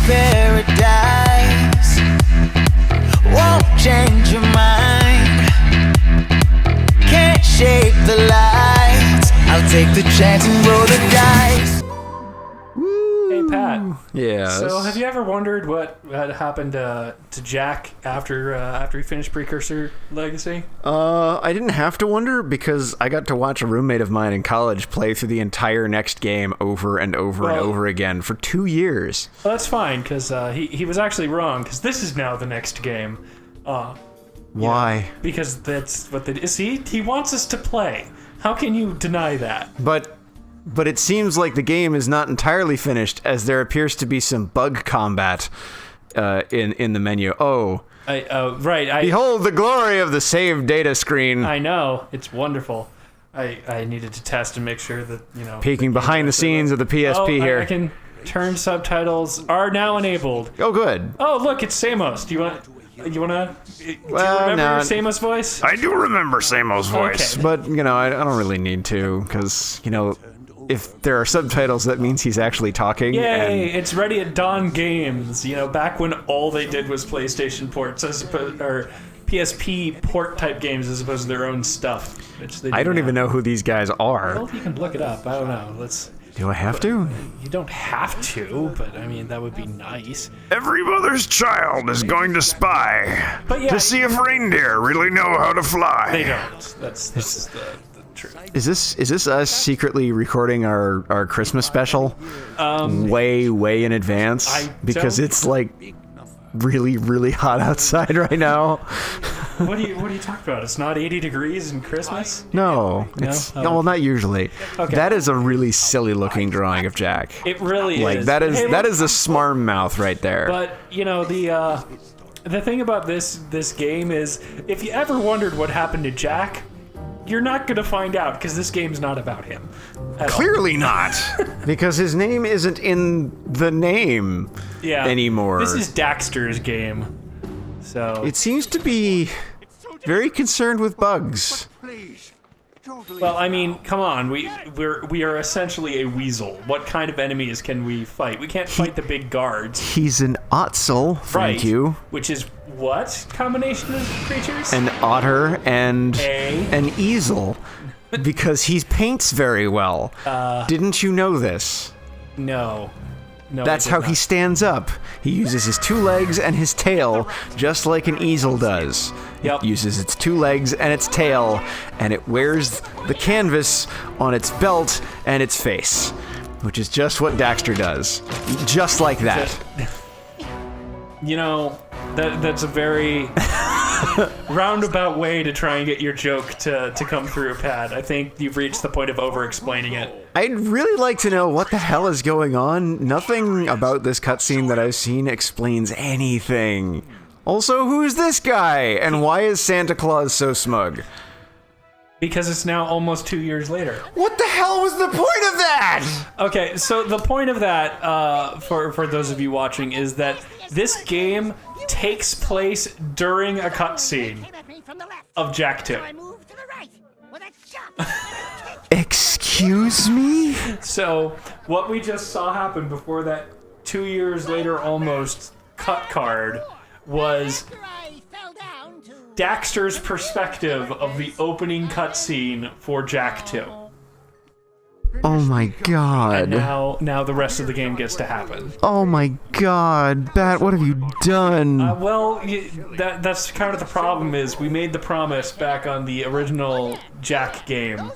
paradise won't change your mind. Can't shape the lights. I'll take the chance and roll the dice. Hey, Pat. Yeah. So, have you ever wondered what had happened to Jack after he finished Precursor Legacy? I didn't have to wonder because I got to watch a roommate of mine in college play through the entire next game over and over and over again for 2 years. Well, that's fine, because he was actually wrong, because this is now the next game. Why? Because that's what they... See? He wants us to play. How can you deny that? But it seems like the game is not entirely finished, as there appears to be some bug combat in the menu. Right. Behold the glory of the save data screen. I know. It's wonderful. I needed to test and make sure that, Peeking behind the scenes of the PSP here. I can turn subtitles are now enabled. Oh, good. Oh, look, it's Samos. Do you want to... do you remember Samos' voice? I do remember Samos' voice, okay. but, I don't really need to, because, if there are subtitles, that means he's actually talking. Yay! It's Ready at Dawn Games. Back when all they did was PlayStation ports, or PSP port type games, as opposed to their own stuff. Which they I don't even know who these guys are. Well, you can look it up. I don't know. Do I have to? You don't have to, but that would be nice. Every mother's child is going to spy to see if reindeer really know how to fly. They don't. That's the truth. Is this us secretly recording our Christmas special way in advance? Because it's like really, really hot outside right now. What are you talking about? It's not 80 degrees in Christmas? No. Well, not usually. Okay. That is a really silly looking drawing of Jack. It really is. That is a smarm mouth right there. But the thing about this game is, if you ever wondered what happened to Jack, you're not gonna find out, because this game's not about him. Clearly not, because his name isn't in the name anymore. This is Daxter's game, so it seems to be very concerned with bugs. Well, come on, we are essentially a weasel. What kind of enemies can we fight? We can't fight the big guards. He's an ottsel, thank you. Which is what combination of creatures? An otter and an easel, because he paints very well. Didn't you know this? No. That's how he stands up. He uses his 2 legs and his tail, just like an easel does. Yep. It uses its 2 legs and its tail, and it wears the canvas on its belt and its face, which is just what Daxter does. Just like that. That's a very roundabout way to try and get your joke to come through, Pat. I think you've reached the point of over-explaining it. I'd really like to know what the hell is going on. Nothing about this cutscene that I've seen explains anything. Also, who's this guy? And why is Santa Claus so smug? Because it's now almost 2 years later. What the hell was the point of that? Okay, so the point of that, for those of you watching, is that this game takes place during a cutscene of Jak 2. Excuse me? So, what we just saw happen before that 2 years later almost cut card was Daxter's perspective of the opening cutscene for Jak 2. Oh my god. And now the rest of the game gets to happen. Oh my god, Bat, what have you done? That's kind of the problem is we made the promise back on the original Jak game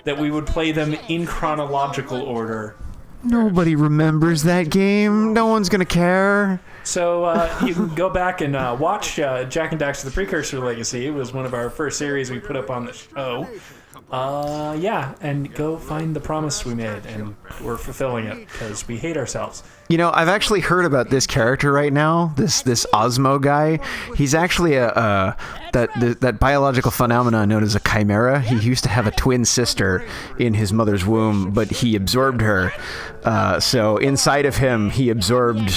that we would play them in chronological order. Nobody remembers that game. No one's gonna care. So you can go back and watch Jak and Daxter: The Precursor Legacy. It was one of our first series we put up on the show. And go find the promise we made, and we're fulfilling it because we hate ourselves. I've actually heard about this character right now. This Osmo guy. He's actually that biological phenomenon known as a chimera. He used to have a twin sister in his mother's womb, but he absorbed her. So inside of him, he absorbed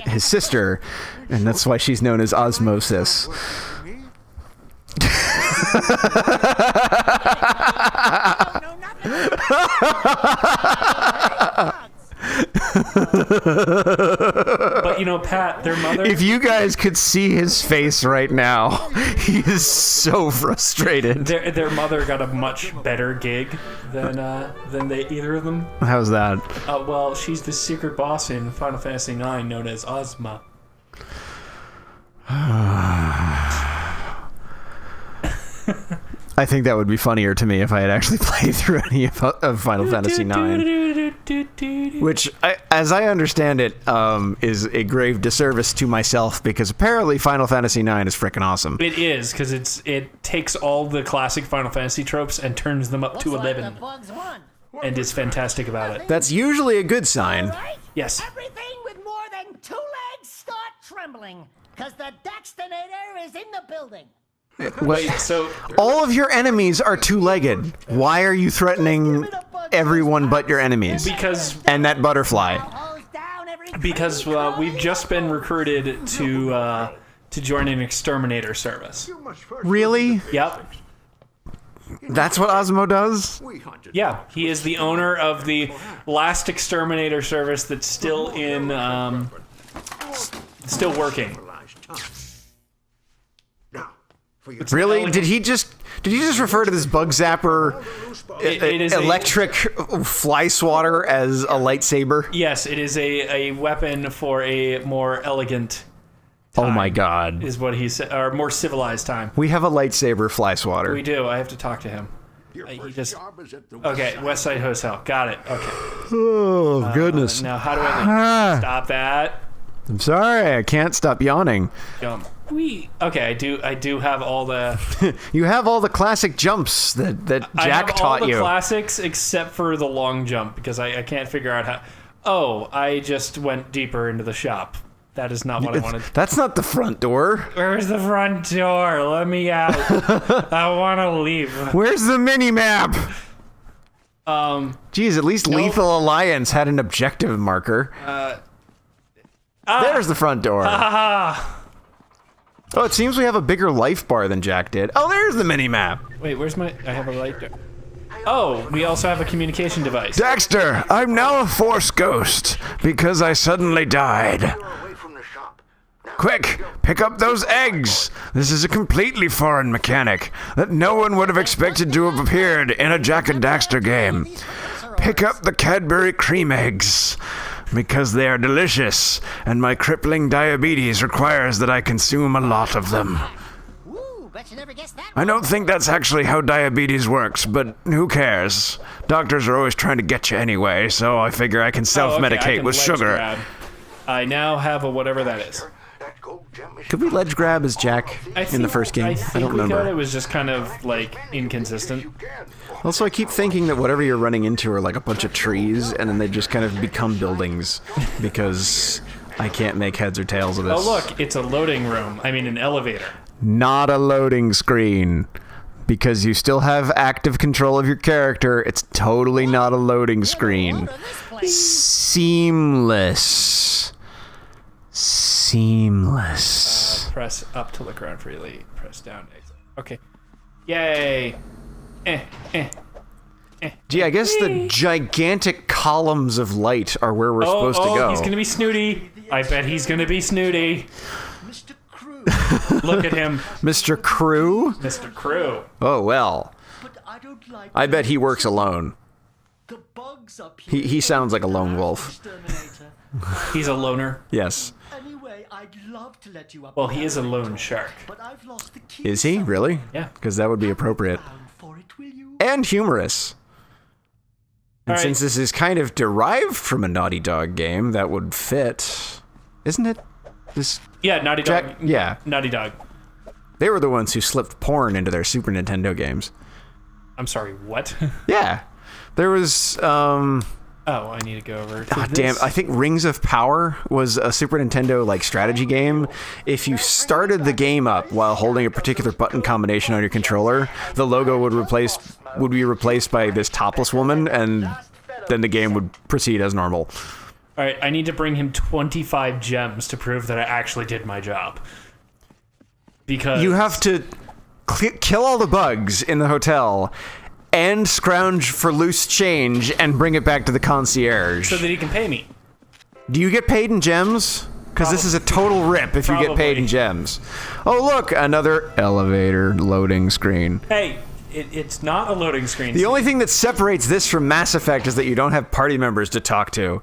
his sister, and that's why she's known as Osmosis. But Pat, their mother. If you guys could see his face right now, he is so frustrated. Their mother got a much better gig than either of them. How's that? Well, she's the secret boss in Final Fantasy IX, known as Ozma. I think that would be funnier to me if I had actually played through any of Final Fantasy IX. Which, as I understand it, is a grave disservice to myself, because apparently Final Fantasy IX is freaking awesome. It is, because it takes all the classic Final Fantasy tropes and turns them up to 11. And is fantastic about it. That's usually a good sign. Yes. Everything with more than 2 legs start trembling, because the Daxter is in the building. Wait, so all of your enemies are 2-legged. Why are you threatening everyone but your enemies? And that butterfly. Because we've just been recruited to join an exterminator service. Really? Yep. That's what Osmo does? Yeah, he is the owner of the last exterminator service that's still still working. Really? Did he just refer to this bug zapper It is electric fly swatter as a lightsaber? Yes, it is a weapon for a more elegant time, oh my god. is what he said, or more civilized time. We have a lightsaber fly swatter. We do. I have to talk to him. He just okay. West Side Hotel. Got it. Okay. Oh goodness. Now how do I stop that? I'm sorry, I can't stop yawning. Okay, I do have all the. You have all the classic jumps that Jack taught you. I have all the classics except for the long jump, because I can't figure out how. Oh, I just went deeper into the shop. That is not what I wanted. That's not the front door. Where's the front door? Let me out. I want to leave. Where's the mini map? Geez, at least nope. Lethal Alliance had an objective marker. There's the front door. Oh, it seems we have a bigger life bar than Jack did. Oh, there's the mini map. Wait, where's my? I have a light there. Oh, we also have a communication device. Daxter, I'm now a Force ghost because I suddenly died. Quick, pick up those eggs. This is a completely foreign mechanic that no one would have expected to have appeared in a Jak and Daxter game. Pick up the Cadbury cream eggs, because they are delicious, and my crippling diabetes requires that I consume a lot of them. I don't think that's actually how diabetes works, but who cares? Doctors are always trying to get you anyway, so I figure I can self-medicate with sugar. Grab. I now have a whatever that is. Could we ledge grab as Jack in the first game? I don't remember. It was just kind of like inconsistent. Also, I keep thinking that whatever you're running into are like a bunch of trees, and then they just kind of become buildings, because I can't make heads or tails of this. Oh look, it's a loading room. I mean, an elevator. Not a loading screen. Because you still have active control of your character, it's totally not a loading screen. Seamless. Press up to look around freely. Press down. Okay. Yay. Gee, I guess the gigantic columns of light are where we're supposed to go. He's gonna be snooty. I bet he's gonna be snooty. Mr. Crew. Look at him. Mr. Crew? Mr. Crew. Oh, well. But I don't like I bet he works alone. the bugs up here. He sounds like a lone wolf. Exterminator. He's a loner. Yes. Anyway, I'd love to let you up. Well, he is a lone shark. But I've lost the key. Is he? Really? Yeah. Because that would be appropriate. Down for it, will you? And humorous. And All right. since this is kind of derived from a Naughty Dog game, that would fit. Isn't it? This Yeah, Naughty Dog. Jack, yeah. Naughty Dog. They were the ones who slipped porn into their Super Nintendo games. I'm sorry, what? Yeah. There was, Oh, I need to go over to oh, this. damn, I think Rings of Power was a Super Nintendo like strategy game. If you started the game up while holding a particular button combination on your controller, the logo would be replaced by this topless woman, and then the game would proceed as normal. All right, I need to bring him 25 gems to prove that I actually did my job. Because You have to kill all the bugs in the hotel and scrounge for loose change and bring it back to the concierge. so that he can pay me. Do you get paid in gems? Because this is a total rip if you get paid in Probably. gems. Oh, look, another elevator loading screen. Hey, it's not a loading screen. The only thing that separates this from Mass Effect is that you don't have party members to talk to.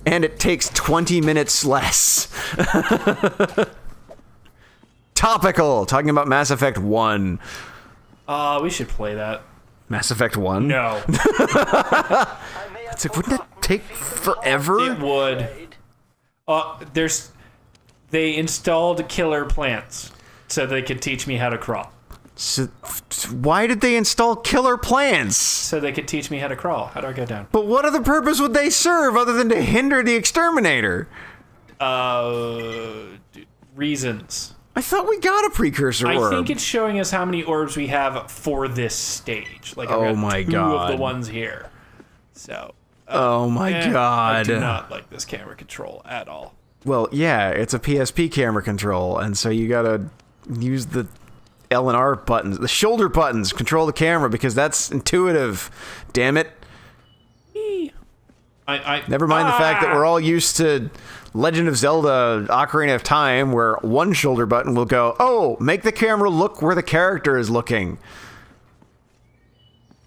And it takes 20 minutes less. Topical, talking about Mass Effect 1. We should play that. Mass Effect 1? No. It's like, wouldn't it take forever? It would. They installed killer plants so they could teach me how to crawl. So, why did they install killer plants? So they could teach me how to crawl. How do I go down? But what other purpose would they serve other than to hinder the exterminator? Reasons. I thought we got a precursor orb. I think it's showing us how many orbs we have for this stage. Like, I've Oh got my two God. of the ones here. So. Oh my I god. do not like this camera control at all. Well, yeah, it's a PSP camera control, and so you gotta use the L and R buttons, the shoulder buttons, control the camera, because that's intuitive. Damn it. Never mind the fact that we're all used to Legend of Zelda Ocarina of Time, where one shoulder button will go, oh, make the camera look where the character is looking.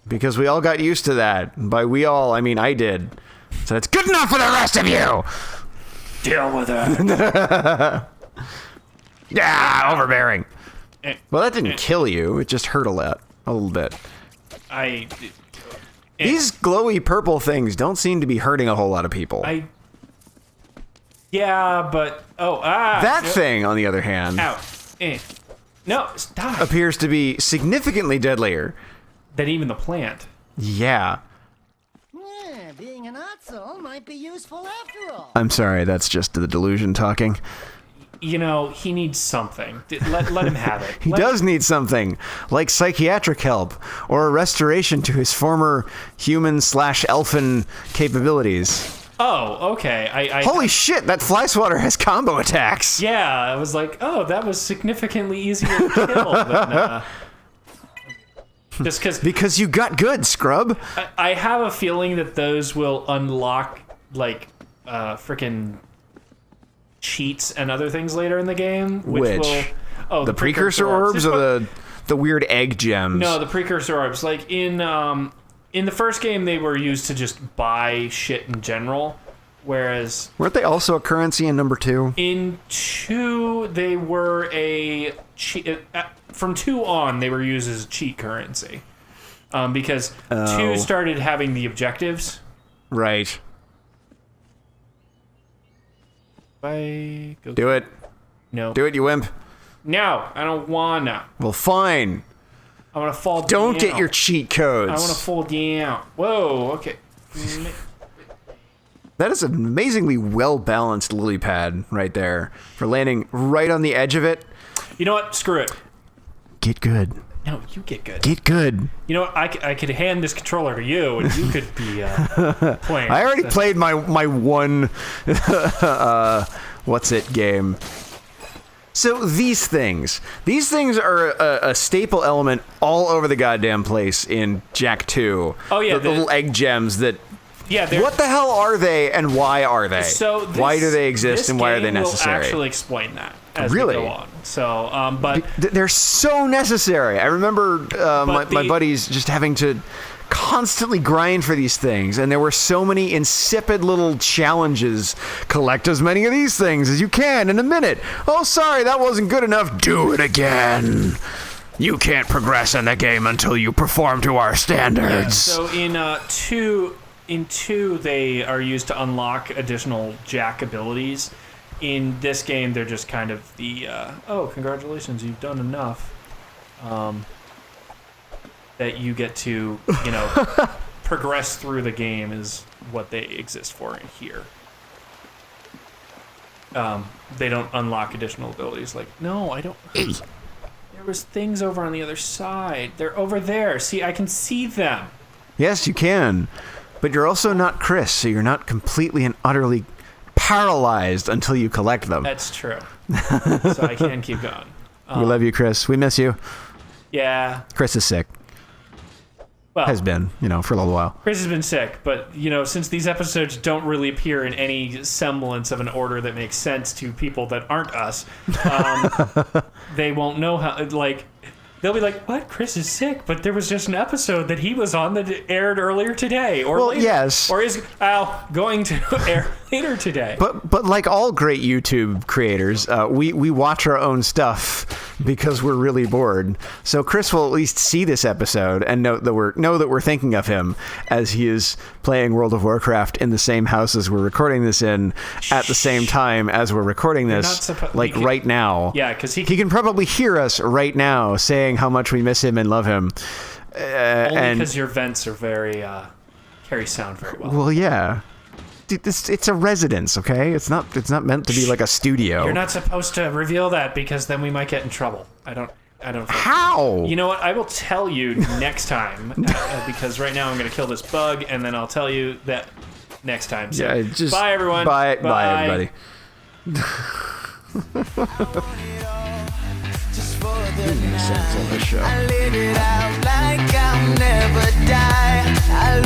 Because we all got used to that. And by we all, I mean I did. So it's good enough for the rest of you! Deal with it. Yeah, overbearing. Eh, Well, that didn't kill you. It just hurt a little bit. These glowy purple things don't seem to be hurting a whole lot of people. Yeah, but That thing, on the other hand, Ow. No, stop. appears to be significantly deadlier. Than even the plant. Yeah. Yeah, being an Otso might be useful after all. I'm sorry, that's just the delusion talking. You know, he needs something. Let him have it. He does need something, like psychiatric help, or a restoration to his former human/elfin capabilities. Oh, okay. Holy shit, that fly swatter has combo attacks! Yeah, I was like, oh, that was significantly easier to kill than... just Because you got good, scrub! I have a feeling that those will unlock, like, freaking cheats and other things later in the game. Which? Will, the precursor orbs or the weird egg gems? No, the precursor orbs. Like, in the first game, they were used to just buy shit in general, whereas... Weren't they also a currency in number 2? In 2, they were a cheat... from 2 on, they were used as cheat currency. Because 2 started having the objectives. Right. Do it. No. Do it, you wimp. No, I don't wanna. Well, fine. I wanna fall down. Don't get your cheat codes. I wanna fall down. Whoa, okay. That is an amazingly well-balanced lily pad right there for landing right on the edge of it. You know what? Screw it. Get good. No, you get good. Get good. You know what? I could hand this controller to you, and you could be playing. I already played my one what's it game. So these things are a staple element all over the goddamn place in Jak 2. Oh yeah, the little egg gems that. Yeah. What the hell are they, and why are they? So why do they exist, and why are they necessary? Will actually explain that as Really? we go on. So, but They're so necessary. I remember my buddies just having to constantly grind for these things, and there were so many insipid little challenges. Collect as many of these things as you can in a minute. Oh, sorry, that wasn't good enough. Do it again. You can't progress in the game until you perform to our standards. so in 2, they are used to unlock additional Jak abilities. In this game, they're just kind of the, oh, congratulations, you've done enough. That you get to, progress through the game is what they exist for in here. They don't unlock additional abilities. Like, no, I don't. There was things over on the other side. They're over there. See, I can see them. Yes, you can. But you're also not Chris, so you're not completely and utterly paralyzed until you collect them. That's true. So I can keep going. We love you, Chris. We miss you. Yeah. Chris is sick. Well, has been, for a little while. Chris has been sick, but since these episodes don't really appear in any semblance of an order that makes sense to people that aren't us, they won't know how. They'll be like, "What? Chris is sick?" But there was just an episode that he was on that aired earlier today, or later, yes, or is going to air later today. But like all great YouTube creators, we watch our own stuff because we're really bored. So Chris will at least see this episode and know that we're thinking of him as he is playing World of Warcraft in the same house as we're recording this in at the same time as we're recording this, right now. Yeah, because he can probably hear us right now saying how much we miss him and love him. Only because your vents are very carry sound very well. Well, yeah. Dude, it's a residence, okay? It's not meant to be like a studio. You're not supposed to reveal that because then we might get in trouble. I don't think. How? You know what? I will tell you next time because right now I'm going to kill this bug and then I'll tell you that next time. So, yeah, just bye everyone. Bye everybody. I live it out like I'll never die. I